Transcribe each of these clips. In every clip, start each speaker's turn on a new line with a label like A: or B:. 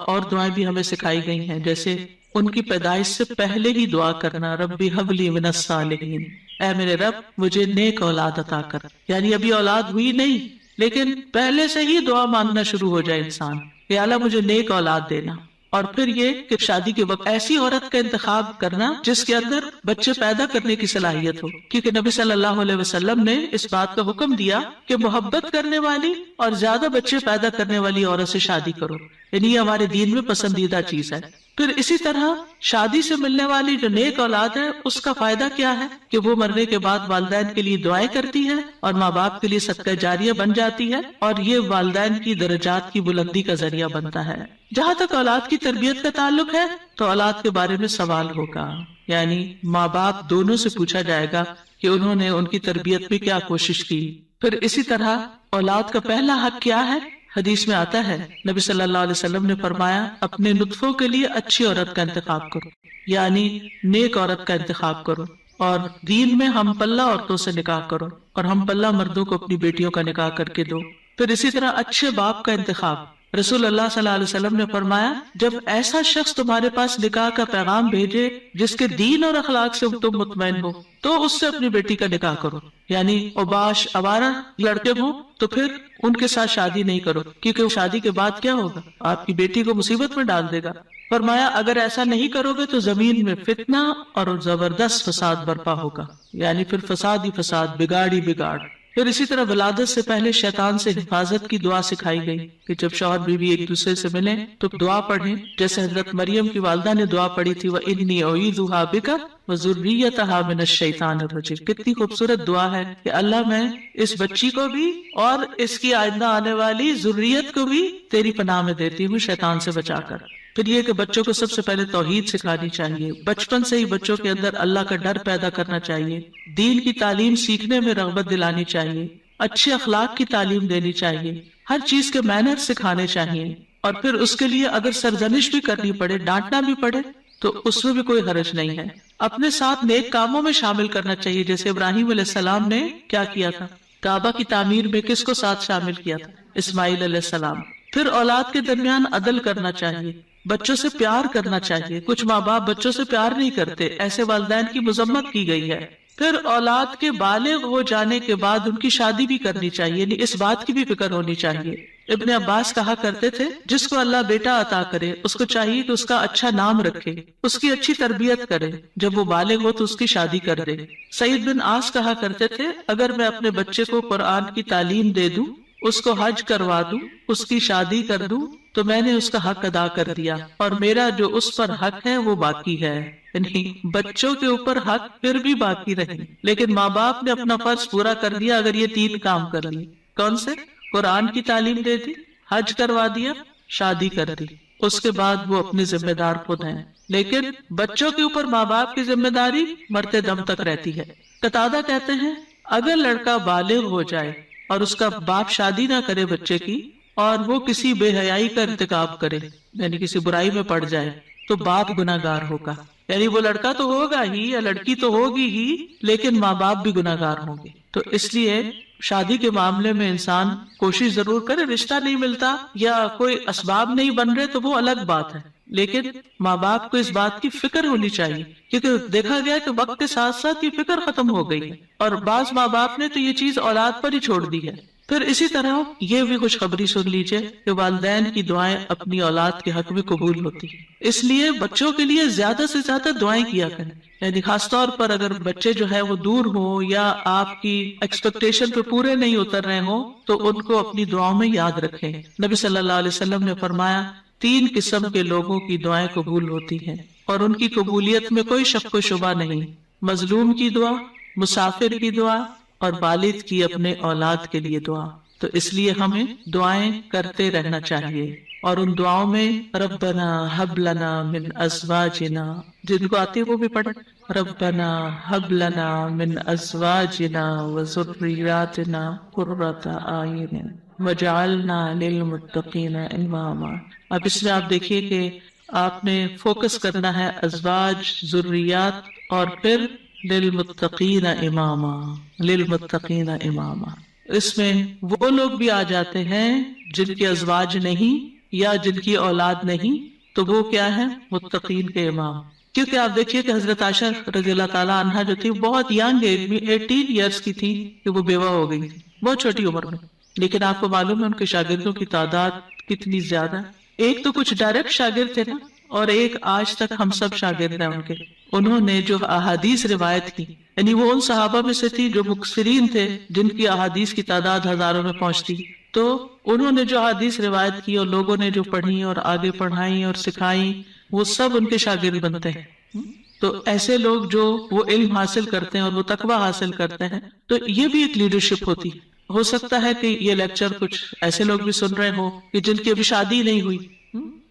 A: اور دعائیں بھی ہمیں سکھائی گئی ہیں، جیسے ان کی پیدائش سے پہلے ہی دعا کرنا، ربی حب لی من الصالحین، اے میرے رب مجھے نیک اولاد عطا کر. یعنی ابھی اولاد ہوئی نہیں لیکن پہلے سے ہی دعا مانگنا شروع ہو جائے انسان کہ اللہ مجھے نیک اولاد دینا. اور پھر یہ کہ شادی کے وقت ایسی عورت کا انتخاب کرنا جس کے اندر بچے پیدا کرنے کی صلاحیت ہو، کیونکہ نبی صلی اللہ علیہ وسلم نے اس بات کا حکم دیا کہ محبت کرنے والی اور زیادہ بچے پیدا کرنے والی عورت سے شادی کرو، یعنی یہ ہمارے دین میں پسندیدہ چیز ہے. پھر اسی طرح شادی سے ملنے والی جو نیک اولاد ہے اس کا فائدہ کیا ہے کہ وہ مرنے کے بعد والدین کے لیے دعائیں کرتی ہے اور ماں باپ کے لیے صدقہ جاریہ بن جاتی ہے، اور یہ والدین کی درجات کی بلندی کا ذریعہ بنتا ہے. جہاں تک اولاد کی تربیت کا تعلق ہے تو اولاد کے بارے میں سوال ہوگا، یعنی ماں باپ دونوں سے پوچھا جائے گا کہ انہوں نے ان کی تربیت میں کیا کوشش کی. پھر اسی طرح اولاد کا پہلا حق کیا ہے؟ حدیث میں آتا ہے نبی صلی اللہ علیہ وسلم نے فرمایا اپنے نطفوں کے لیے اچھی عورت کا انتخاب کرو، یعنی نیک عورت کا انتخاب کرو، اور دین میں ہم پلہ عورتوں سے نکاح کرو اور ہم پلہ مردوں کو اپنی بیٹیوں کا نکاح کر کے دو. پھر اسی طرح اچھے باپ کا انتخاب. رسول اللہ صلی اللہ علیہ وسلم نے فرمایا جب ایسا شخص تمہارے پاس نکاح کا پیغام بھیجے جس کے دین اور اخلاق سے تم مطمئن ہو تو اس سے اپنی بیٹی کا نکاح کرو. یعنی اوباش آوارہ لڑکے ہوں تو پھر ان کے ساتھ شادی نہیں کرو، کیونکہ شادی کے بعد کیا ہوگا، آپ کی بیٹی کو مصیبت میں ڈال دے گا. فرمایا اگر ایسا نہیں کرو گے تو زمین میں فتنہ اور زبردست فساد برپا ہوگا، یعنی پھر فساد ہی فساد، بگاڑ ہی بگاڑ. پھر اسی طرح ولادت سے پہلے شیطان سے حفاظت کی دعا سکھائی گئی کہ جب شوہر بیوی ایک دوسرے سے ملیں تو دعا پڑھیں، جیسے حضرت مریم کی والدہ نے دعا پڑھی تھی وَإِنِّي أُعِيذُهَا بِكَ وَذُرِّيَّتَهَا مِنَ الشَّيْطَانِ الرَّجِيمِ. کتنی خوبصورت دعا ہے کہ اللہ میں اس بچی کو بھی اور اس کی آئندہ آنے والی ذریت کو بھی تیری پناہ میں دیتی ہوں شیطان سے بچا کر. پھر یہ کہ بچوں کو سب سے پہلے توحید سکھانی چاہیے، بچپن سے ہی بچوں کے اندر اللہ کا ڈر پیدا کرنا چاہیے، دین کی تعلیم سیکھنے میں رغبت دلانی چاہیے، اچھے اخلاق کی تعلیم دینی چاہیے، ہر چیز کے مینر سکھانے چاہیے. اور پھر اس کے لیے اگر سرزنش بھی کرنی پڑے، ڈانٹنا بھی پڑے تو اس میں بھی کوئی حرج نہیں ہے. اپنے ساتھ نیک کاموں میں شامل کرنا چاہیے، جیسے ابراہیم علیہ السلام نے کیا کیا تھا، کعبہ کی تعمیر میں کس کو ساتھ شامل کیا تھا، اسماعیل علیہ السلام. پھر اولاد کے درمیان عدل کرنا چاہیے، بچوں سے پیار کرنا چاہیے. کچھ ماں باپ بچوں سے پیار نہیں کرتے، ایسے والدین کی مذمت کی گئی ہے. پھر اولاد کے بالغ ہو جانے کے بعد ان کی شادی بھی کرنی چاہیے، یعنی اس بات کی بھی فکر ہونی چاہیے. ابن عباس کہا کرتے تھے جس کو اللہ بیٹا عطا کرے اس کو چاہیے کہ اس کا اچھا نام رکھے، اس کی اچھی تربیت کرے، جب وہ بالغ ہو تو اس کی شادی کر دے. سعید بن عاص کہا کرتے تھے اگر میں اپنے بچے کو قرآن کی تعلیم دے دوں، اس کو حج کروا دوں، اس کی شادی کر دوں تو میں نے اس کا حق ادا کر دیا اور میرا جو اس پر حق ہے وہ باقی ہے. یعنی بچوں کے اوپر حق پھر بھی باقی رہے، لیکن ماں باپ نے اپنا فرض پورا کر دیا اگر یہ 3 کام کر لیے. کون سے؟ قرآن کی تعلیم دے دی، حج کروا دیا، شادی کر دی. اس کے بعد وہ اپنے ذمہ دار خود ہیں، لیکن بچوں کے اوپر ماں باپ کی ذمہ داری مرتے دم تک رہتی ہے. قتادہ کہتے ہیں اگر لڑکا بالغ ہو جائے اور اس کا باپ شادی نہ کرے بچے کی اور وہ کسی بے حیائی کا ارتکاب کرے، یعنی کسی برائی میں پڑ جائے، تو باپ گناہگار ہوگا. یعنی وہ لڑکا تو ہوگا ہی یا لڑکی تو ہوگی ہی، لیکن ماں باپ بھی گناہگار ہوں گے. تو اس لیے شادی کے معاملے میں انسان کوشش ضرور کرے، رشتہ نہیں ملتا یا کوئی اسباب نہیں بن رہے تو وہ الگ بات ہے، لیکن ماں باپ کو اس بات کی فکر ہونی چاہیے، کیونکہ دیکھا گیا کہ وقت کے ساتھ ساتھ یہ فکر ختم ہو گئی ہے اور بعض ماں باپ نے تو یہ چیز اولاد پر ہی چھوڑ دی ہے. پھر اسی طرح یہ بھی خوشخبری سن لیجئے کہ والدین کی دعائیں اپنی اولاد کے حق میں قبول ہوتی ہیں، اس لیے بچوں کے لیے زیادہ سے زیادہ دعائیں کیا کریں. یعنی خاص طور پر اگر بچے جو ہے وہ دور ہوں یا آپ کی ایکسپیکٹیشن پہ پورے نہیں اتر رہے ہوں تو ان کو اپنی دعاؤں میں یاد رکھیں. نبی صلی اللہ علیہ وسلم نے فرمایا 3 قسم کے لوگوں کی دعائیں قبول ہوتی ہیں اور ان کی قبولیت میں کوئی شک و شبہ نہیں: مظلوم کی دعا، مسافر کی دعا اور والد کی اپنے اولاد کے لیے دعا. تو اس لیے ہمیں دعائیں کرتے رہنا چاہیے، اور ان دعاؤں میں ربنا ہب لنا من ازواجنا، جن کو آتی ہے وہ بھی پڑھیں، ربنا ہب لنا من ازواجنا وذریاتنا قرۃ اعین وجعلنا للمتقین اماما. اب اس میں آپ دیکھیے کہ آپ نے فوکس کرنا ہے ازواج، ذریات، اور پھر للمتقین اماما، للمتقین اماما. اس میں وہ لوگ بھی آ جاتے ہیں جن کے ازواج نہیں یا جن کی اولاد نہیں تو وہ کیا ہے؟ متقین کے امام. کیونکہ آپ دیکھیے کہ حضرت عائشہ رضی اللہ تعالیٰ عنہا جو تھی بہت ینگ ایج میں 18 ایئرس کی تھی کہ وہ بیوہ ہو گئی تھی، بہت چھوٹی عمر میں. لیکن آپ کو معلوم ہے ان کے شاگردوں کی تعداد کتنی زیادہ ہے. ایک تو کچھ ڈائریکٹ شاگرد تھے نا، اور ایک آج تک ہم سب شاگرد ہیں ان کے. انہوں نے جو احادیث روایت کی، یعنی وہ ان صحابہ میں سے تھی جو مکثرین تھے، جن کی احادیث کی تعداد ہزاروں میں پہنچتی. تو انہوں نے جو احادیث روایت کی اور لوگوں نے جو پڑھی اور آگے پڑھائی اور سکھائی، وہ سب ان کے شاگرد بنتے ہیں. تو ایسے لوگ جو وہ علم حاصل کرتے ہیں اور وہ تقوی حاصل کرتے ہیں، تو یہ بھی ایک لیڈرشپ ہوتی. ہو سکتا ہے کہ یہ لیکچر کچھ ایسے لوگ بھی سن رہے ہوں کہ جن کی ابھی شادی نہیں ہوئی،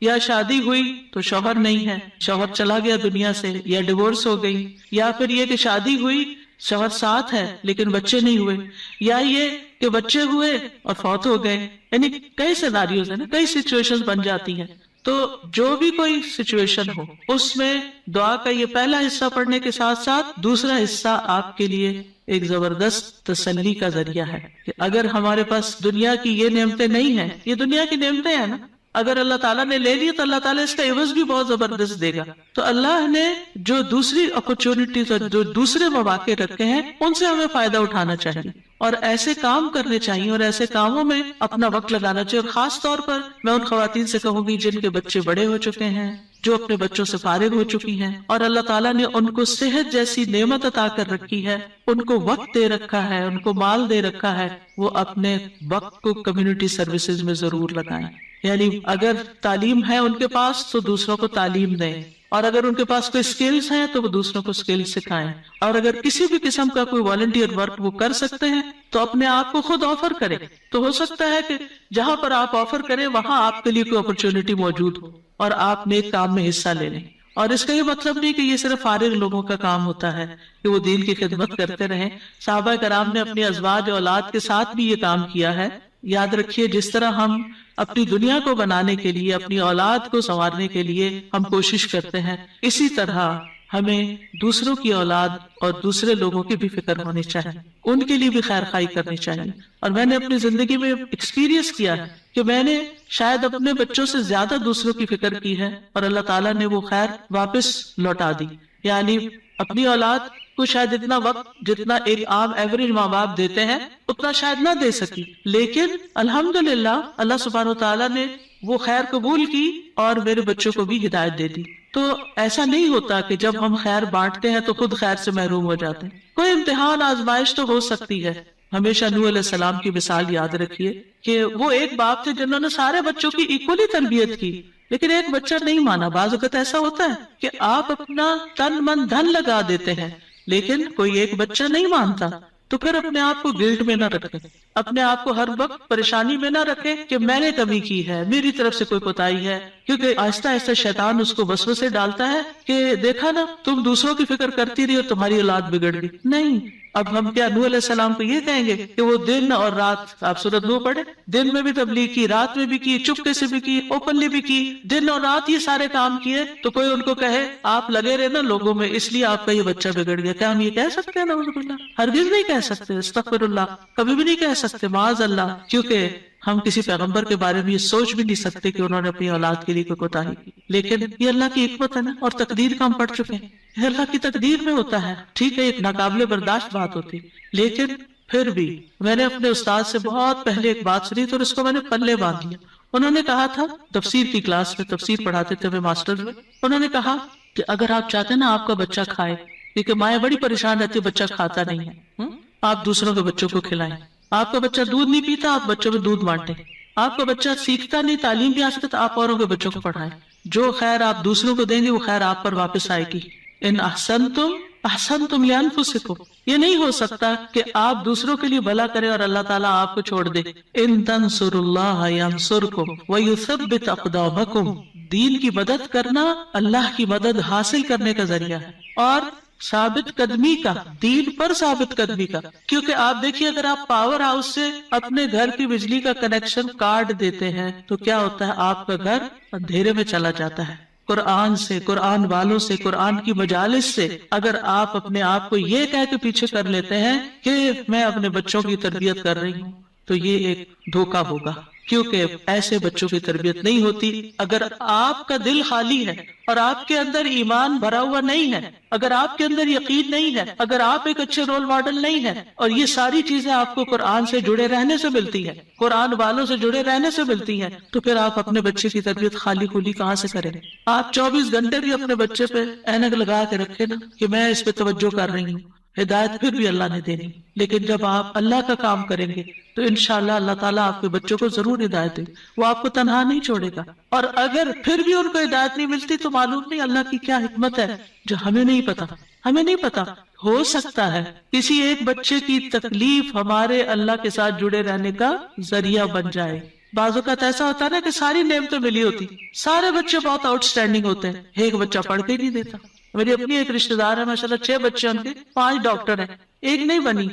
A: یا شادی ہوئی تو شوہر نہیں ہے، شوہر چلا گیا دنیا سے، یا ڈیورس ہو گئی، یا پھر یہ کہ شادی ہوئی شوہر ساتھ ہے لیکن بچے نہیں ہوئے، یا یہ کہ بچے ہوئے اور فوت ہو گئے. یعنی کئی سیناریوز ہیں نا، کئی سچویشن بن جاتی ہیں. تو جو بھی کوئی سچویشن ہو اس میں دعا کا یہ پہلا حصہ پڑھنے کے ساتھ ساتھ دوسرا حصہ آپ کے لیے ایک زبردست تسلی کا ذریعہ ہے کہ اگر ہمارے پاس دنیا کی یہ نعمتیں نہیں ہیں، یہ دنیا کی نعمتیں ہیں نا، اگر اللہ تعالیٰ نے لے لی تو اللہ تعالیٰ اس کا عوض بھی بہت زبردست دے گا. تو اللہ نے جو دوسری اپرچونٹیز اور جو دوسرے مواقع رکھے ہیں ان سے ہمیں فائدہ اٹھانا چاہیے اور ایسے کام کرنے چاہیے اور ایسے کاموں میں اپنا وقت لگانا چاہیے. اور خاص طور پر میں ان خواتین سے کہوں گی جن کے بچے بڑے ہو چکے ہیں، جو اپنے بچوں سے فارغ ہو چکی ہیں اور اللہ تعالیٰ نے ان کو صحت جیسی نعمت عطا کر رکھی ہے، ان کو وقت دے رکھا ہے، ان کو مال دے رکھا ہے، وہ اپنے وقت کو کمیونٹی سروسز میں ضرور لگائیں. یعنی اگر تعلیم ہے ان کے پاس تو دوسروں کو تعلیم دیں، اور اگر ان کے پاس کوئی سکلز ہیں تو وہ دوسروں کو سکلز سکھائیں. اور اگر کسی بھی قسم کا کوئی والنٹیئر ورک وہ کر سکتے ہیں تو اپنے آپ کو خود آفر کریں. تو ہو سکتا ہے کہ جہاں پر آپ آفر کریں وہاں آپ کے لیے کوئی اپرچونٹی موجود ہو اور آپ نیک کام میں حصہ لے لیں. اور اس کا یہ مطلب نہیں کہ یہ صرف فارغ لوگوں کا کام ہوتا ہے کہ وہ دین کی خدمت کرتے رہیں. صحابہ کرام نے اپنی ازواج اولاد کے ساتھ بھی یہ کام کیا ہے. یاد رکھیے جس طرح ہم اپنی دنیا کو بنانے کے لیے، اپنی اولاد کو سنوارنے کے لیے ہم کوشش کرتے ہیں، اسی طرح ہمیں دوسروں کی اولاد اور دوسرے لوگوں کی بھی فکر ہونی چاہیے، ان کے لیے بھی خیر خواہی کرنی چاہیے. اور میں نے اپنی زندگی میں ایکسپیرینس کیا ہے کہ میں نے شاید اپنے بچوں سے زیادہ دوسروں کی فکر کی ہے اور اللہ تعالیٰ نے وہ خیر واپس لوٹا دی. یعنی اپنی اولاد کو شاید اتنا وقت جتنا ایک عام ایوریج ماں باپ دیتے ہیں اتنا شاید نہ دے سکی، لیکن الحمدللہ اللہ سبحانہ وتعالیٰ نے وہ خیر قبول کی اور میرے بچوں کو بھی ہدایت دے دی. تو ایسا نہیں ہوتا کہ جب ہم خیر بانٹتے ہیں تو خود خیر سے محروم ہو جاتے ہیں. کوئی امتحان آزمائش تو ہو سکتی ہے. ہمیشہ نوح علیہ السلام کی مثال یاد رکھیے کہ وہ ایک باپ تھے جنہوں نے سارے بچوں کی ایکولی تربیت کی، لیکن ایک بچہ نہیں مانا. بعض اوقات ایسا ہوتا ہے کہ آپ اپنا تن من دھن لگا دیتے ہیں لیکن کوئی ایک بچہ نہیں مانتا، تو پھر اپنے آپ کو گلٹ میں نہ رکھیں، اپنے آپ کو ہر وقت پریشانی میں نہ رکھیں کہ میں نے کمی کی ہے، میری طرف سے کوئی کوتاہی ہے. کیونکہ آہستہ آہستہ شیطان اس کو وسوسے ڈالتا ہے کہ دیکھا نا تم دوسروں کی فکر کرتی رہی اور تمہاری اولاد بگڑ گئی. نہیں، اب ہم کیا نوح علیہ السلام کو یہ کہیں گے کہ وہ دن اور رات، آپ سورۃ نوح پڑھیں، دن میں بھی تبلیغ کی، رات میں بھی کی، چپکے سے بھی کی، اوپنلی بھی کی، دن اور رات یہ سارے کام کیے. تو کوئی ان کو کہے آپ لگے رہے نا لوگوں میں اس لیے آپ کا یہ بچہ بگڑ گیا، کیا ہم یہ کہہ سکتے ہیں؟ نعوذ باللہ، ہرگز نہیں کہہ سکتے. استغفر اللہ، کبھی بھی نہیں کہہ سکتے، معاذ اللہ. کیونکہ ہم کسی پیغمبر کے بارے میں یہ سوچ بھی نہیں سکتے کہ انہوں نے اپنی اولاد کے لیے کوئی کوتاہی کی. لیکن یہ اللہ کی حکمت ہے نا، اور تقدیر کا ہم پڑھ چکے ہیں، یہ اللہ کی تقدیر میں ہوتا ہے. ٹھیک ہے ایک ناقابل برداشت بات ہوتی، لیکن پھر بھی میں نے اپنے استاد سے بہت پہلے ایک بات سنی تو اس کو میں نے پلے باندھ لیا. انہوں نے کہا تھا، تفسیر کی کلاس میں تفسیر پڑھاتے تھے ماسٹرز میں، انہوں نے کہا کہ اگر آپ چاہتے ہیں نا آپ کا بچہ کھائے، کیونکہ مائیں بڑی پریشان رہتی ہے بچہ کھاتا نہیں ہے، آپ دوسروں کے بچوں کو کھلائیں. آپ کا بچہ دودھ نہیں پیتا، آپ بچوں میں دودھ بانٹیں. آپ کا بچہ سیکھتا نہیں، تعلیم بھی حاصل، تو آپ اوروں کے بچوں کو پڑھائیں. جو خیر آپ دوسروں کو دیں گے وہ خیر آپ پر واپس آئے گی. ان احسنتم احسنتم لانفسکم، یہ نہیں ہو سکتا کہ آپ دوسروں کے لیے بھلا کریں اور اللہ تعالیٰ آپ کو چھوڑ دے. ان تنصروا اللہ ینصرکم ویثبت اقدامکم، دین کی مدد کرنا اللہ کی مدد حاصل کرنے کا ذریعہ ہے اور ثابت قدمی کا، دین پر ثابت قدمی کا. کیونکہ آپ دیکھیے اگر آپ پاور ہاؤس سے اپنے گھر کی بجلی کا کنیکشن کاٹ دیتے ہیں تو کیا ہوتا ہے؟ آپ کا گھر اندھیرے میں چلا جاتا ہے. قرآن سے، قرآن والوں سے، قرآن کی مجالس سے اگر آپ اپنے آپ کو یہ کہہ کے پیچھے کر لیتے ہیں کہ میں اپنے بچوں کی تربیت کر رہی ہوں تو یہ ایک دھوکہ ہوگا. کیونکہ ایسے بچوں کی تربیت نہیں ہوتی اگر آپ کا دل خالی ہے اور آپ کے اندر ایمان بھرا ہوا نہیں ہے، اگر آپ کے اندر یقین نہیں ہے، اگر آپ ایک اچھے رول ماڈل نہیں ہے، اور یہ ساری چیزیں آپ کو قرآن سے جڑے رہنے سے ملتی ہے، قرآن والوں سے جڑے رہنے سے ملتی ہے، تو پھر آپ اپنے بچے کی تربیت خالی خولی کہاں سے کریں؟ آپ 24 گھنٹے بھی اپنے بچے پہ اینک لگا کے رکھے نا کہ میں اس پہ توجہ کر رہی ہوں، ہدایت پھر بھی اللہ نے دینی، لیکن جب آپ اللہ کا کام کریں گے تو انشاءاللہ اللہ تعالیٰ آپ کے بچوں کو ضرور ہدایت دے، وہ آپ کو تنہا نہیں چھوڑے گا۔ اور اگر پھر بھی ان کو ہدایت نہیں ملتی تو معلوم نہیں اللہ کی کیا حکمت ہے جو ہمیں نہیں پتا، ہمیں نہیں پتا۔ ہو سکتا ہے کسی ایک بچے کی تکلیف ہمارے اللہ کے ساتھ جڑے رہنے کا ذریعہ بن جائے۔ بعض اوقات ایسا ہوتا ہے نا کہ ساری نعمتیں ملی ہوتی، سارے بچے بہت آؤٹ سٹینڈنگ ہوتے ہیں، ایک بچہ پڑھ کے ہی نہیں دیتا۔ میری اپنی ایک رشتہ دار ہے، ماشاءاللہ 6 بچے ان کے، 5 ڈاکٹر ہیں، ایک نہیں بنی۔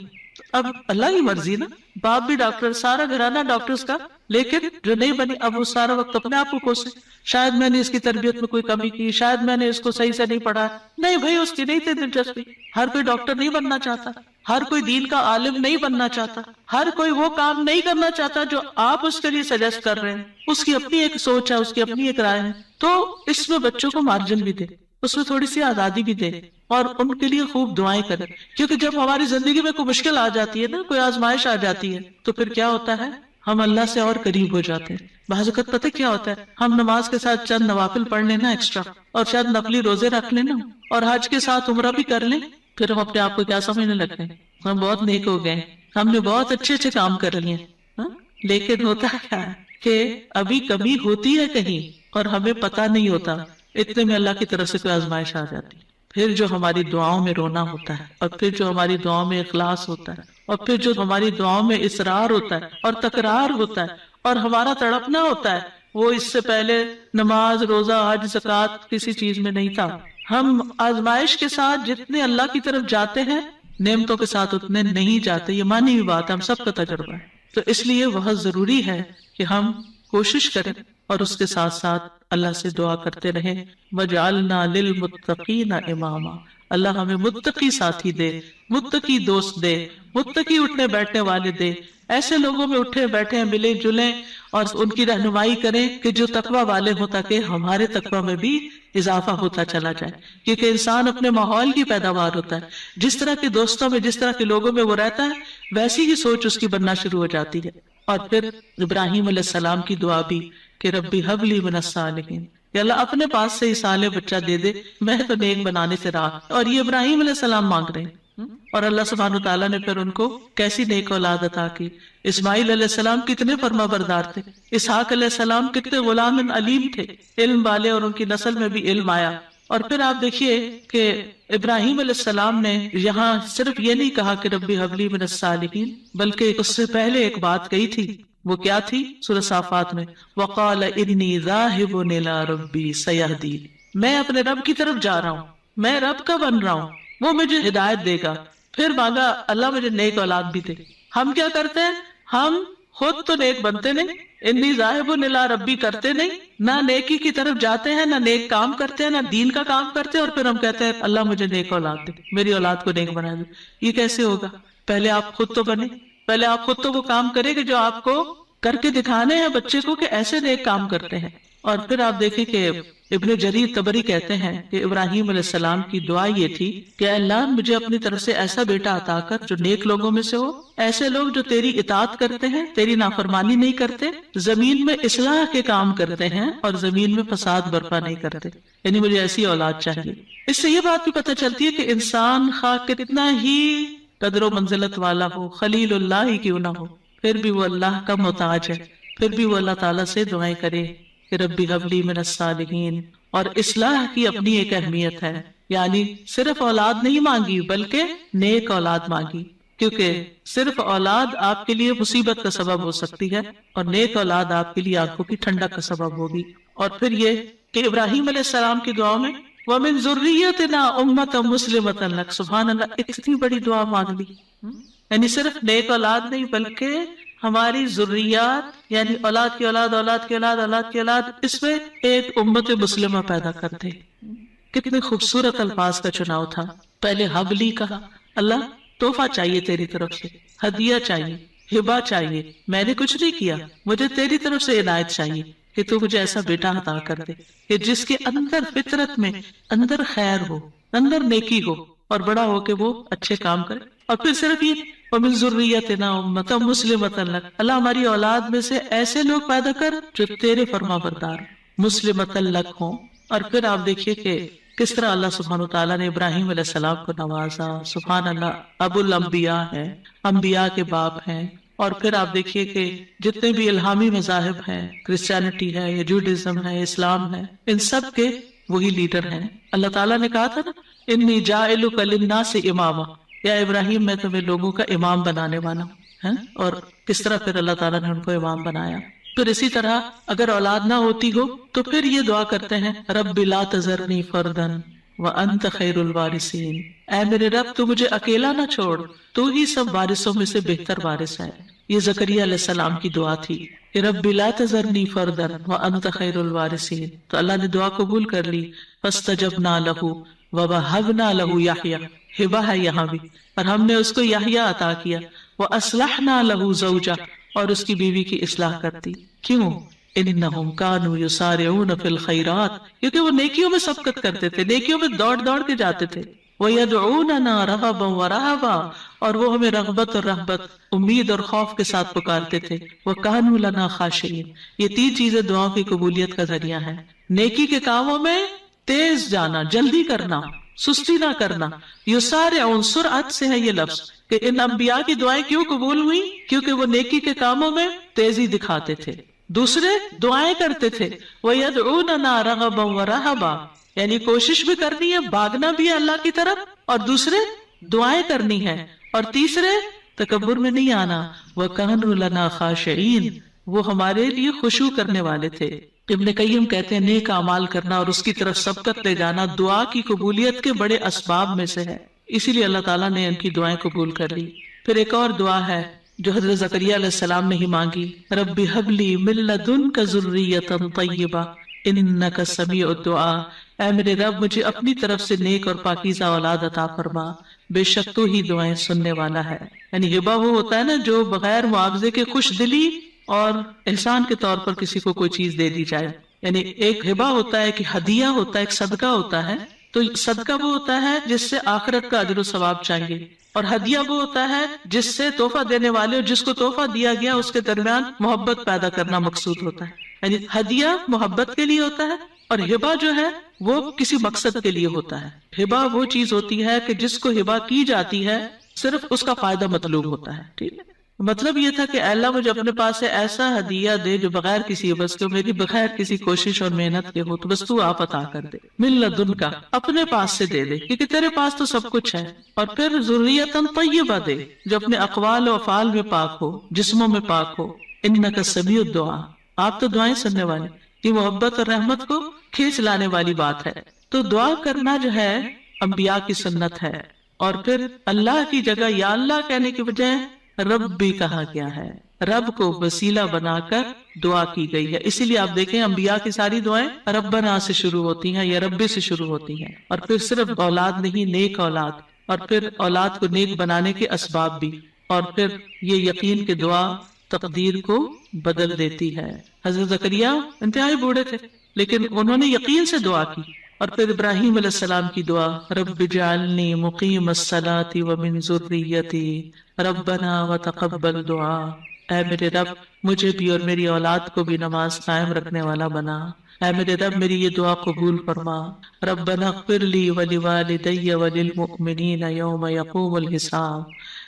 A: اب اللہ کی مرضی نا، باپ بھی ڈاکٹر، سارا گھرانہ ڈاکٹرز کا، لیکن جو نہیں بنی اب وہ سارا وقت اپنے آپ کو کوسے، شاید میں نے اس کی تربیت میں کوئی کمی کی، شاید میں نے اس کو صحیح سے نہیں پڑھا۔ نہیں بھائی، اس کی نہیں تھی دلچسپی، ہر کوئی ڈاکٹر نہیں بننا چاہتا، ہر کوئی دین کا عالم نہیں بننا چاہتا، ہر کوئی وہ کام نہیں کرنا چاہتا جو آپ اس کے لیے سجیسٹ کر رہے ہیں، اس کی اپنی ایک سوچ ہے، اس کی اپنی ایک رائے ہے۔ تو اس میں بچوں کو مارجن بھی دے، اس میں تھوڑی سی آزادی بھی دے، اور ان کے لیے خوب دعائیں کریں، کیونکہ جب ہماری زندگی میں کوئی مشکل آ جاتی ہے نا، کوئی آزمائش آ جاتی ہے، تو پھر کیا ہوتا ہے، ہم اللہ سے اور قریب ہو جاتے ہیں۔ بعض اوقات پتہ کیا ہوتا ہے، ہم نماز کے ساتھ چند نوافل پڑھ لینا ایکسٹرا، اور چند نفلی روزے رکھ لینا، اور حج کے ساتھ عمرہ بھی کر لیں، پھر ہم اپنے آپ کو کیا سمجھنے لگتے ہیں، ہم بہت نیک ہو گئے، ہم نے بہت اچھے اچھے کام کر لیے ہیں۔ لیکن ہوتا کیا ہے کہ ابھی کمی ہوتی ہے کہیں اور ہمیں پتہ نہیں ہوتا، اتنے میں اللہ کی طرف سے کوئی آزمائش آ جاتی، پھر جو ہماری دعاؤں میں رونا ہوتا ہے، اور پھر جو ہماری دعاؤں میں اخلاص ہوتا ہے، اور پھر جو ہماری دعاؤں میں اصرار ہوتا ہے اور تکرار ہوتا ہے اور ہمارا تڑپنا ہوتا ہے، وہ اس سے پہلے نماز، روزہ، حج، زکوٰۃ کسی چیز میں نہیں تھا۔ ہم آزمائش کے ساتھ جتنے اللہ کی طرف جاتے ہیں، نعمتوں کے ساتھ اتنے نہیں جاتے، یہ مانی ہوئی بات ہے، ہم سب کا تجربہ ہے۔ تو اس لیے بہت ضروری ہے کہ ہم کوشش کریں اور اس کے ساتھ ساتھ اللہ سے دعا کرتے رہیں، وَجْعَلْنَا لِلْمُتَّقِينَ إِمَامًا، اللہ ہمیں متقی ساتھی دے، متقی دوست دے، متقی اٹھنے بیٹھنے والے دے، ایسے لوگوں میں اٹھے بیٹھے ملیں جلیں اور ان کی رہنمائی کریں کہ جو تقوی والے ہوں، تاکہ ہمارے تقوی میں بھی اضافہ ہوتا چلا جائے، کیونکہ انسان اپنے ماحول کی پیداوار ہوتا ہے، جس طرح کے دوستوں میں، جس طرح کے لوگوں میں وہ رہتا ہے، ویسی ہی سوچ اس کی بننا شروع ہو جاتی ہے۔ اور پھر ابراہیم علیہ السلام کی دعا بھی کہ ربی ہب لی من الصالحین، کہ اللہ اپنے پاس سے ہی صالح بچہ دے دے، میں تو نیک بنانے سے رہا۔ اور یہ ابراہیم علیہ السلام مانگ رہے ہیں، اور اللہ سبحانہ وتعالیٰ نے پھر ان کو کیسی نیک اولاد عطا کی۔ اسماعیل علیہ السلام کتنے فرما بردار تھے، اسحاق علیہ السلام کتنے غلام علیم تھے، علم والے، اور ان کی نسل میں بھی علم آیا۔ اور پھر آپ دیکھیے کہ ابراہیم علیہ السلام نے یہاں صرف یہ نہیں کہا کہ ربی حب لی من الصالحین، بلکہ اس سے پہلے ایک بات کہی تھی، وہ کیا تھی؟ سورہ صافات میں وقال انی ذاہب الی ربی سیہدین، میں اپنے رب کی طرف جا رہا ہوں، میں رب کا بن رہا ہوں، وہ مجھے ہدایت دے گا۔ پھر مانگا اللہ مجھے نیک اولاد بھی دے۔ ہم کیا کرتے ہیں؟ ہم خود تو نیک بنتے نہیں، انی ذاہب الی ربی کرتے نہیں، نہ نیکی کی طرف جاتے ہیں، نہ نیک کام کرتے ہیں، نہ دین کا کام کرتے ہیں، اور پھر ہم کہتے ہیں اللہ مجھے نیک اولاد دے، میری اولاد کو نیک بنا دے۔ یہ کیسے ہوگا؟ پہلے آپ خود تو بنے، پہلے آپ خود تو وہ کام کریں کہ جو آپ کو کر کے دکھانے ہیں بچے کو کہ ایسے نیک کام کرتے ہیں۔ اور پھر آپ دیکھیں کہ ابن جریر طبری کہتے ہیں کہ ابراہیم علیہ السلام کی دعا یہ تھی کہ اللہ مجھے اپنی طرف سے ایسا بیٹا عطا کر جو نیک لوگوں میں سے ہو، ایسے لوگ جو تیری اطاعت کرتے ہیں، تیری نافرمانی نہیں کرتے، زمین میں اصلاح کے کام کرتے ہیں اور زمین میں فساد برپا نہیں کرتے، یعنی مجھے ایسی اولاد چاہیے۔ اس سے یہ بات بھی پتہ چلتی ہے کہ انسان خواہ کتنا ہی قدر و منزلت والا ہو، خلیل اللہ ہی کیوں نہ ہو، پھر بھی وہ اللہ کا محتاج ہے، پھر بھی وہ اللہ تعالیٰ سے دعائیں کرے کہ ربی حب لی من الصالحین۔ اور اصلاح کی اپنی ایک اہمیت ہے، یعنی صرف اولاد نہیں مانگی بلکہ نیک اولاد مانگی، کیونکہ صرف اولاد آپ کے لیے مصیبت کا سبب ہو سکتی ہے، اور نیک اولاد آپ کے لیے آنکھوں کی ٹھنڈک کا سبب ہوگی۔ اور پھر یہ کہ ابراہیم علیہ السلام کی دعا میں وَمِن ذُرِّيَّتِنَا أُمَّةً مُسْلِمَةً لَكَ، سبحان اللہ، اتنی بڑی دعا مانگ لی، یعنی صرف نیک اولاد نہیں بلکہ ہماری ذریات، یعنی اولاد کی اولاد، اولاد کی اولاد، اولاد کی اولاد، اس میں ایک امت مسلمہ پیدا کرتے۔ کتنے خوبصورت الفاظ کا چناؤ تھا۔ پہلے حبلی کہا، اللہ تحفہ چاہیے تیری طرف سے، ہدیہ چاہیے، ہبا چاہیے، میں نے کچھ نہیں کیا، مجھے تیری طرف سے عنایت چاہیے کہ تو مجھے ایسا بیٹا عطا کر دے کہ جس کے اندر فطرت میں اندر خیر ہو، اندر نیکی ہو، اور بڑا ہو کے وہ اچھے کام کرے۔ اور پھر صرف یہ وَمِن ذُرِّيَّتِنَا أُمَّةً مُسْلِمَةً لَكَ، اللہ ہماری اولاد میں سے ایسے لوگ پیدا کر جو تیرے فرما بردار مُسْلِمَةً لَكَ ہوں۔ اور پھر آپ دیکھیے کہ کس طرح اللہ سبحانہ وتعالیٰ نے ابراہیم علیہ السلام کو نوازا، سبحان اللہ، ابو الانبیاء ہیں، انبیاء کے باپ ہیں۔ اور پھر آپ دیکھیے کہ جتنے بھی الہامی مذاہب ہیں، کرسچینٹی ہے یا جوڈازم ہے، اسلام ہے، ان سب کے وہی لیڈر ہیں۔ اللہ تعالیٰ نے کہا تھا نا انی جاعلک للناس اماما، یا ابراہیم میں تمہیں لوگوں کا امام بنانے والا ہوں۔ اور کس طرح پھر اللہ تعالیٰ نے ان کو امام بنایا۔ پھر اسی طرح اگر اولاد نہ ہوتی ہو تو پھر یہ دعا کرتے ہیں رب لا تذرنی فردا وانت خیر الوارثین، اے میرے رب تو مجھے اکیلا نہ چھوڑ، تو ہی سب وارثوں میں سے بہتر وارث ہے۔ یہ زکریا علیہ السلام کی دعا تھی کہ رب لا تذرنی فردا وانت خیر الوارثین، تو اللہ نے دعا قبول کر لی۔ فاستجبنا لہ ووہبنا لہ یحییٰ، ہبہ ہے یہاں بھی، اور ہم نے اس کو یحییٰ عطا کیا۔ وَأَصْلَحْنَا لَهُ زَوْجَهُ، اور اس کی بیوی کی اصلاح کرتی۔ کیوں؟ إِنَّهُمْ كَانُوا يُسَارِعُونَ فِي الْخَيْرَاتِ، کیونکہ وہ نیکیوں میں سبقت کرتے تھے، نیکیوں میں دوڑ دوڑ کے جاتے تھے۔ وَيَدْعُونَنَا رَغَبًا وَرَهَبًا، اور وہ ہمیں رغبت اور رہبت، امید اور خوف کے ساتھ پکارتے تھے۔ وَكَانُوا لَنَا خَاشِعِينَ، یہ تین چیزیں دعاؤں کی قبولیت کا ذریعہ ہیں۔ نیکی کے کاموں میں تیز جانا، جلدی کرنا، سستی نہ کرنا۔ یسارعون، سرعت سے ہے یہ لفظ، کہ ان انبیاء کی دعائیں کیوں قبول ہوئی؟ کیونکہ وہ نیکی کے کاموں میں تیزی دکھاتے تھے، دوسرے دعائیں کرتے تھے۔ وَيَدْعُونَنَا رَغَبًا وَرَهَبًا، یعنی کوشش بھی کرنی ہے، بھاگنا بھی ہے اللہ کی طرف، اور دوسرے دعائیں کرنی ہے، اور تیسرے تکبر میں نہیں آنا۔ وَكَانُوا لَنَا خَاشِعِينَ، وہ ہمارے لیے خشوع کرنے والے تھے۔ ابن قیم کہتے ہیں نیک اعمال کرنا اور اس کی طرف سبقت لے جانا دعا کی قبولیت کے بڑے اسباب میں سے ہے، اسی لیے اللہ تعالیٰ نے ان کی دعائیں قبول کر لی۔ پھر ایک اور دعا ہے جو حضرت زکریا علیہ السلام نے ہی مانگی، رب ہب لی من لدنک ذریۃ طیبہ انک سمیع الدعاء، اے میرے رب مجھے اپنی طرف سے نیک اور پاکیزہ اولاد عطا فرما، بے شک تو ہی دعائیں سننے والا ہے۔ یعنی ہبہ وہ ہوتا ہے نا جو بغیر معاوضے کے خوش دلی اور احسان کے طور پر کسی کو کوئی چیز دے دی جائے۔ یعنی ایک ہبہ ہوتا ہے کہ ہدیہ ہوتا ہے، ایک صدقہ ہوتا ہے، تو صدقہ وہ ہوتا ہے جس سے آخرت کا اجر و ثواب چاہیے، اور ہدیہ وہ ہوتا ہے جس سے تحفہ دینے والے اور جس کو تحفہ دیا گیا اس کے درمیان محبت پیدا کرنا مقصود ہوتا ہے۔ یعنی ہدیہ محبت کے لیے ہوتا ہے، اور ہبہ جو ہے وہ کسی مقصد کے لیے ہوتا ہے۔ ہبہ وہ چیز ہوتی ہے کہ جس کو ہبہ کی جاتی ہے صرف اس کا فائدہ مطلوب ہوتا ہے، ٹھیک ہے۔ مطلب یہ تھا کہ اللہ مجھے اپنے پاس سے ایسا ہدیہ دے جو بغیر کسی عوض کے، میری بغیر کسی کوشش اور محنت کے ہو، تو بس تو آپ عطا کر دے، من لدنک، اپنے پاس سے دے دے، کیونکہ تیرے پاس تو سب کچھ ہے۔ اور پھر ذریۃ طیبہ دے جو اپنے اقوال و افعال میں پاک ہو، جسموں میں پاک ہو۔ انک سمیع الدعاء، آپ تو دعائیں سننے والے، یہ محبت اور رحمت کو کھینچ لانے والی بات ہے۔ تو دعا کرنا جو ہے انبیاء کی سنت ہے، اور پھر اللہ کی جگہ یا اللہ کہنے کی بجائے رب بھی کہا گیا ہے، رب کو وسیلہ بنا کر دعا کی گئی ہے۔ اسی لیے آپ دیکھیں انبیاء کی ساری دعائیں ربنا سے شروع ہوتی ہیں یا ربی سے شروع ہوتی ہیں، اور پھر صرف اولاد نہیں، نیک اولاد، اور پھر اولاد کو نیک بنانے کے اسباب بھی، اور پھر یہ یقین کہ دعا تقدیر کو بدل دیتی ہے۔ حضرت زکریا انتہائی بوڑھے تھے لیکن انہوں نے یقین سے دعا کی۔ اور پھر ابراہیم علیہ السلام کی دعا، رب اجعلنی مقیم الصلاۃ ومن ذریتی ربنا وتقبل دعا، اے میرے رب مجھے بھی اور میری اولاد کو بھی نماز قائم رکھنے والا بنا، اے میرے رب میری یہ دعا قبول فرما۔ ربنا اغفر لی ولوالدی وللمؤمنین یوم یقوم الحساب،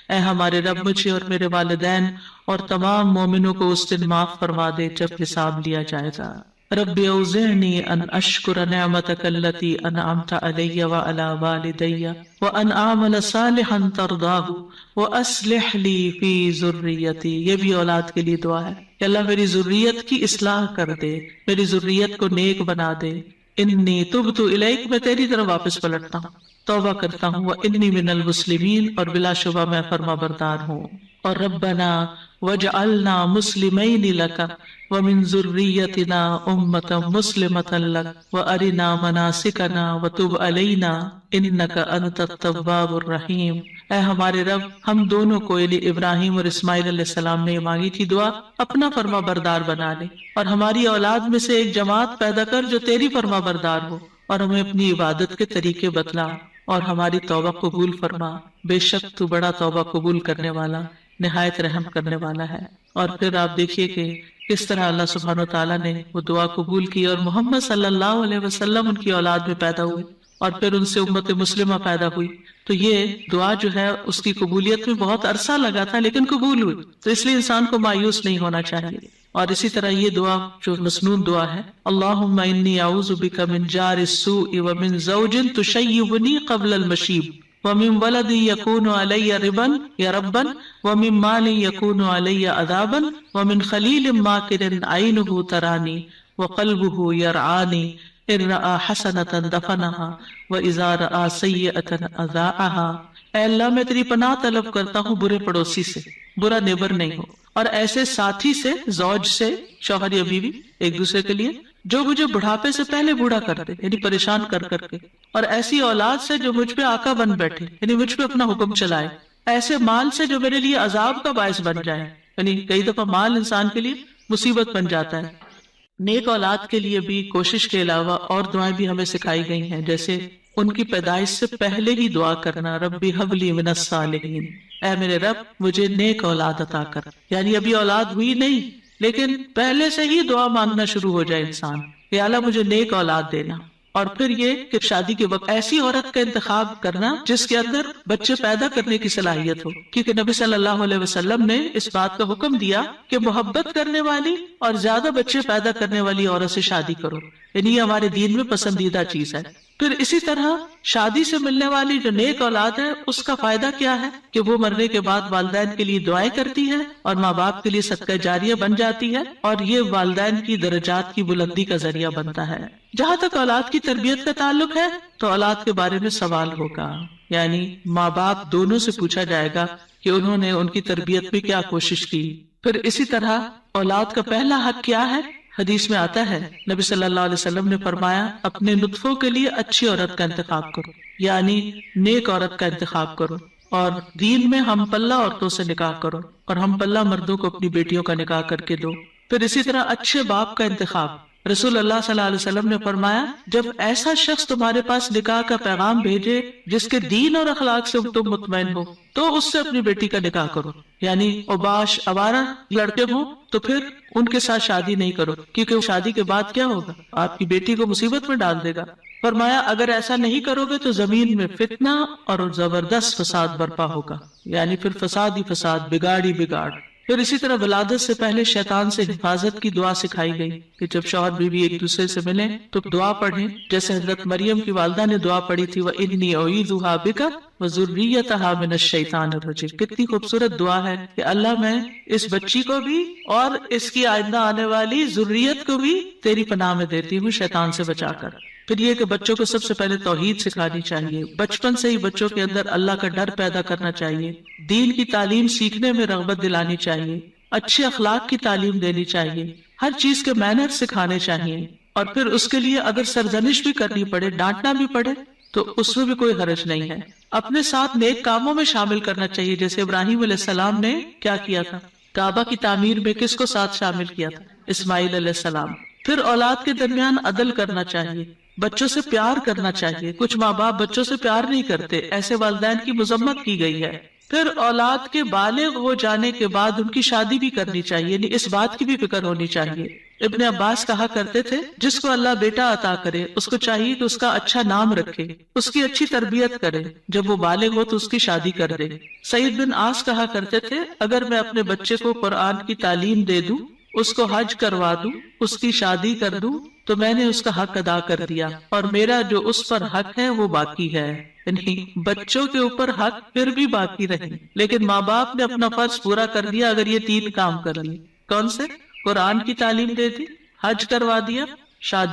A: اے ہمارے رب مجھے اور میرے والدین اور تمام مومنوں کو اس دن معاف فرما دے جب حساب لیا جائے گا۔ رب اوزعنی ان اشکر نعمتک التی انعمت علی وعلی والدی وان اعمل صالحا ترضاہ واصلح لی فی ذریتی، یہ بھی اولاد کے لیے دعا ہے کہ اللہ میری ذریت کی اصلاح کر دے، میری ذریت کو نیک بنا دے۔ انی تبت الیک، میں تیری طرف واپس پلٹتا ہوں، توبہ کرتا ہوں، وانی من المسلمین، اور بلا شبہ میں فرما بردار ہوں۔ اور ربنا وجعلنا مسلمین لک ومن ذریتنا امۃ مسلمۃ لک وارنا مناسکنا وتب علینا انک انت التواب الرحیم۔ اے ہمارے رب ہم دونوں کو یعنی ابراہیم اور اسماعیل علیہ السلام نے مانگی تھی دعا اپنا فرما بردار بنا لے، اور ہماری اولاد میں سے ایک جماعت پیدا کر جو تیری فرما بردار ہو، اور ہمیں اپنی عبادت کے طریقے بتلا اور ہماری توبہ قبول فرما، بے شک تو بڑا توبہ قبول کرنے والا نہایت رحم کرنے والا ہے۔ اور پھر آپ دیکھیے کہ کس طرح اللہ سبحانہ وتعالیٰ نے وہ دعا قبول کی اور محمد صلی اللہ علیہ وسلم ان کی اولاد میں پیدا ہوئے اور پھر ان سے امت مسلمہ پیدا ہوئی۔ تو یہ دعا جو ہے اس کی قبولیت میں بہت عرصہ لگا تھا لیکن قبول ہوئی، تو اس لیے انسان کو مایوس نہیں ہونا چاہیے۔ اور اسی طرح یہ دعا جو مسنون دعا ہے، اللہم انی اعوذ بک من جار السوء ومن زوج تشیبنی قبل المشیب ومن ولد یکون علی ربا یا ربا ومن مال یکون علی عذابا ومن خلیل ماکر عینہ ترانی وقلبہ یرعانی ان رأى حسنة دفنها وإذا رأى سیئة اذاعها۔ اے اللہ میں تیری پناہ طلب کرتا ہوں برے پڑوسی سے، برا نیبر نہیں ہو، اور ایسے ساتھی سے، زوج سے، شوہر یا بیوی ایک دوسرے کے لیے، جو مجھے بڑھاپے سے پہلے بوڑھا کر دے یعنی پریشان کر کر کے، اور ایسی اولاد سے جو مجھ پہ آقا بن بیٹھے یعنی مجھ پہ اپنا حکم چلائے، ایسے مال سے جو میرے لیے عذاب کا باعث بن جائے، یعنی کئی دفعہ مال انسان کے لیے مصیبت بن جاتا ہے۔ نیک اولاد کے لیے بھی کوشش کے علاوہ اور دعائیں بھی ہمیں سکھائی گئی ہیں، جیسے ان کی پیدائش سے پہلے ہی دعا کرنا، ربی حب لی من الصالحین، اے میرے رب مجھے نیک اولاد عطا کر، یعنی ابھی اولاد ہوئی نہیں لیکن پہلے سے ہی دعا مانگنا شروع ہو جائے انسان کہ اللہ مجھے نیک اولاد دینا۔ اور پھر یہ کہ شادی کے وقت ایسی عورت کا انتخاب کرنا جس کے اندر بچے پیدا کرنے کی صلاحیت ہو، کیونکہ نبی صلی اللہ علیہ وسلم نے اس بات کا حکم دیا کہ محبت کرنے والی اور زیادہ بچے پیدا کرنے والی عورت سے شادی کرو، یعنی یہ ہمارے دین میں پسندیدہ چیز ہے۔ پھر اسی طرح شادی سے ملنے والی جو نیک اولاد ہے اس کا فائدہ کیا ہے کہ وہ مرنے کے بعد والدین کے لیے دعائیں کرتی ہے اور ماں باپ کے لیے صدقہ جاریہ بن جاتی ہے، اور یہ والدین کی درجات کی بلندی کا ذریعہ بنتا ہے۔ جہاں تک اولاد کی تربیت کا تعلق ہے تو اولاد کے بارے میں سوال ہوگا، یعنی ماں باپ دونوں سے پوچھا جائے گا کہ انہوں نے ان کی تربیت میں کیا کوشش کی۔ پھر اسی طرح اولاد کا پہلا حق کیا ہے؟ حدیث میں آتا ہے نبی صلی اللہ علیہ وسلم نے فرمایا اپنے نطفوں کے لیے اچھی عورت کا انتخاب کرو، یعنی نیک عورت کا انتخاب کرو، اور دین میں ہم پلہ عورتوں سے نکاح کرو اور ہم پلہ مردوں کو اپنی بیٹیوں کا نکاح کر کے دو۔ پھر اسی طرح اچھے باپ کا انتخاب، رسول اللہ صلی اللہ علیہ وسلم نے فرمایا جب ایسا شخص تمہارے پاس نکاح کا پیغام بھیجے جس کے دین اور اخلاق سے تم مطمئن ہو تو اس سے اپنی بیٹی کا نکاح کرو، یعنی اوباش آوارہ لڑکے ہوں تو پھر ان کے ساتھ شادی نہیں کرو، کیونکہ شادی کے بعد کیا ہوگا، آپ کی بیٹی کو مصیبت میں ڈال دے گا۔ فرمایا اگر ایسا نہیں کرو گے تو زمین میں فتنہ اور زبردست فساد برپا ہوگا، یعنی پھر فساد ہی فساد، بگاڑ ہی بگاڑ۔ پھر اسی طرح ولادت سے پہلے شیطان سے حفاظت کی دعا سکھائی گئی کہ جب شوہر بیوی ایک دوسرے سے ملیں تو دعا پڑھیں، جیسے حضرت مریم کی والدہ نے دعا پڑھی تھی وَإِنِّي أُعِيذُهَا بِكَ وَذُرِّيَّتَهَا مِنَ الشَّيْطَانِ الرَّجِيمِ۔ کتنی خوبصورت دعا ہے کہ اللہ میں اس بچی کو بھی اور اس کی آئندہ آنے والی ذریت کو بھی تیری پناہ میں دیتی ہوں شیطان سے بچا کر۔ پھر یہ کہ بچوں کو سب سے پہلے توحید سکھانی چاہیے، بچپن سے ہی بچوں کے اندر اللہ کا ڈر پیدا کرنا چاہیے، دین کی تعلیم سیکھنے میں رغبت دلانی چاہیے، اچھے اخلاق کی تعلیم دینی چاہیے، ہر چیز کے مینر سکھانے چاہیے، اور پھر اس کے لیے اگر سرزنش بھی کرنی پڑے، ڈانٹنا بھی پڑے تو اس میں بھی کوئی حرج نہیں ہے۔ اپنے ساتھ نیک کاموں میں شامل کرنا چاہیے، جیسے ابراہیم علیہ السلام نے کیا کیا تھا، کعبہ کی تعمیر میں کس کو ساتھ شامل کیا تھا، اسماعیل علیہ السلام۔ پھر اولاد کے درمیان عدل کرنا چاہیے، بچوں سے پیار کرنا چاہیے، کچھ ماں باپ بچوں سے پیار نہیں کرتے، ایسے والدین کی مذمت کی گئی ہے۔ پھر اولاد کے بالغ ہو جانے کے بعد ان کی شادی بھی کرنی چاہیے، یعنی اس بات کی بھی فکر ہونی چاہیے۔ ابن عباس کہا کرتے تھے جس کو اللہ بیٹا عطا کرے اس کو چاہیے کہ اس کا اچھا نام رکھے، اس کی اچھی تربیت کرے، جب وہ بالغ ہو تو اس کی شادی کر دے۔ سعید بن عاص کہا کرتے تھے اگر میں اپنے بچے کو قرآن کی تعلیم دے دوں، اس کو حج کروا دوں، اس کی شادی کر دوں تو میں نے اس کا حق ادا کر دیا، اور میرا جو اس پر حق ہے وہ باقی ہے۔ یعنی بچوں کے اوپر حق پھر بھی باقی رہے، لیکن ماں باپ نے اپنا فرض پورا کر دیا اگر یہ 3 کام کر لیے۔ کون سے؟ قرآن کی تعلیم دے دی، حج کروا دیا، شادی